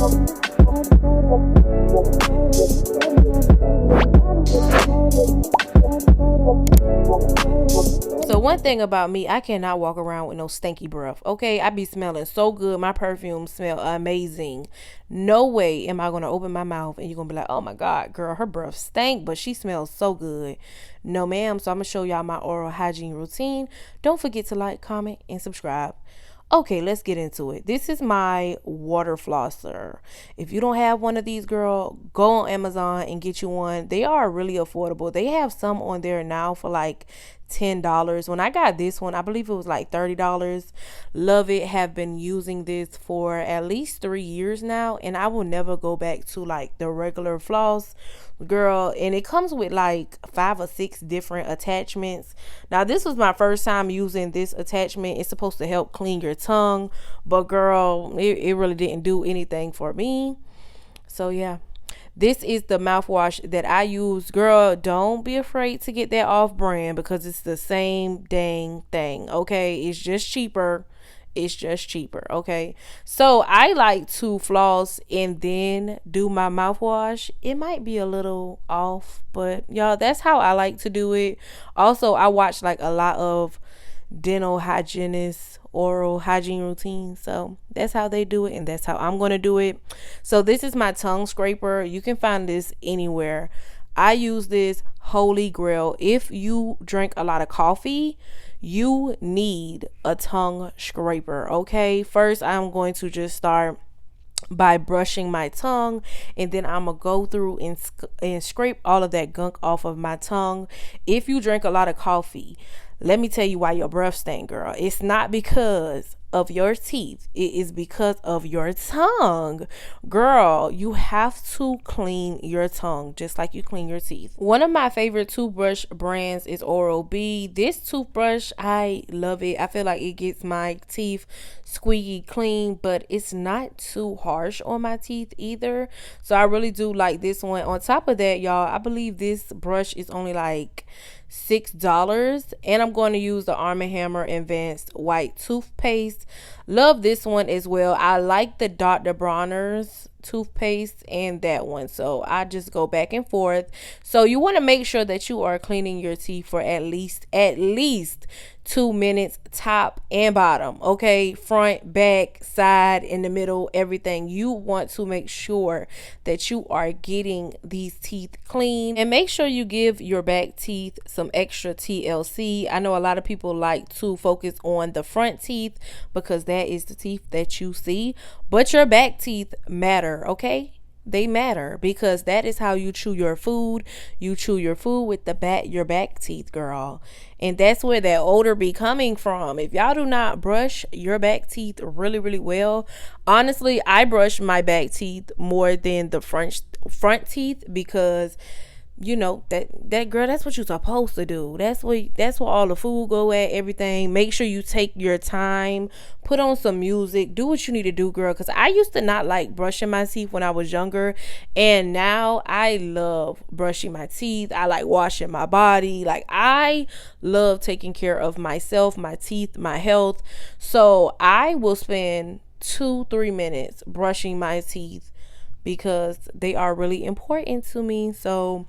So one thing about me, I cannot walk around with no stinky breath. Okay, I be smelling so good. My perfume smell amazing. No way am I gonna open my mouth and you're gonna be like, oh my god, girl, her breath stank, but she smells so good. No ma'am. So I'm gonna show y'all my oral hygiene routine. Don't forget to like, comment, and subscribe. Okay, let's get into it. This is my water flosser. If you don't have one of these, girl, go on Amazon and get you one. They are really affordable. They have some on there now for like $10. When I got this one, I believe it was like $30. Love it. Have been using this for at least 3 years now, and I will never go back to like the regular floss, girl. And it comes with like 5 or 6 different attachments. Now this was my first time using this attachment. It's supposed to help clean your tongue, but girl, it really didn't do anything for me. So yeah, this is the mouthwash that I use. Girl, don't be afraid to get that off brand because it's the same dang thing. Okay, it's just cheaper. It's just cheaper. Okay, so I like to floss and then do my mouthwash. It might be a little off, but y'all, that's how I like to do it. Also, I watch like a lot of dental hygienists oral hygiene routine, so that's how they do it, and that's how I'm going to do it. So this is my tongue scraper. You can find this anywhere. I use this holy grail. If you drink a lot of coffee, you need a tongue scraper. Okay, first I'm going to just start by brushing my tongue, and then I'm gonna go through and scrape all of that gunk off of my tongue. If you drink a lot of coffee, let me tell you why your breath stink, girl. It's not because of your teeth. It is because of your tongue. Girl, you have to clean your tongue just like you clean your teeth. One of my favorite toothbrush brands is Oral-B. This toothbrush, I love it. I feel like it gets my teeth squeaky clean, but it's not too harsh on my teeth either. So I really do like this one. On top of that, y'all, I believe this brush is only like $6, and I'm going to use the Arm & Hammer Advanced White Toothpaste. Love this one as well. I like the Dr. Bronner's toothpaste and that one, so I just go back and forth. So you want to make sure that you are cleaning your teeth for at least 2 minutes, top and bottom. Okay, front, back, side, in the middle, everything. You want to make sure that you are getting these teeth clean, and make sure you give your back teeth some extra TLC. I know a lot of people like to focus on the front teeth because that is the teeth that you see, but your back teeth matter. Okay, they matter because that is how you chew your food. You chew your food with your back teeth, girl, and that's where that odor be coming from. If y'all do not brush your back teeth really well, honestly, I brush my back teeth more than the front teeth because you know that girl, that's what you're supposed to do. That's where all the food go at, everything. Make sure you take your time, put on some music, do what you need to do, girl, because I used to not like brushing my teeth when I was younger, and now I love brushing my teeth. I like washing my body. Like, I love taking care of myself, my teeth, my health. So I will spend 2-3 minutes brushing my teeth because they are really important to me. So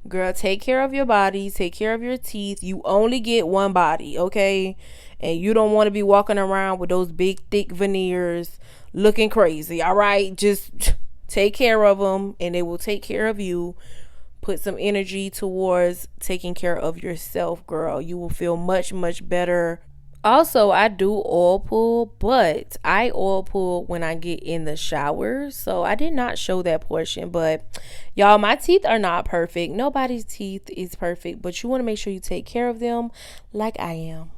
girl, take care of your body, take care of your teeth. You only get one body, okay? And you don't want to be walking around with those big thick veneers looking crazy. All right, just take care of them and they will take care of you. Put some energy towards taking care of yourself, girl. You will feel much better. Also, I do oil pull, but I oil pull when I get in the shower. So I did not show that portion, but y'all, my teeth are not perfect. Nobody's teeth is perfect, but you want to make sure you take care of them like I am.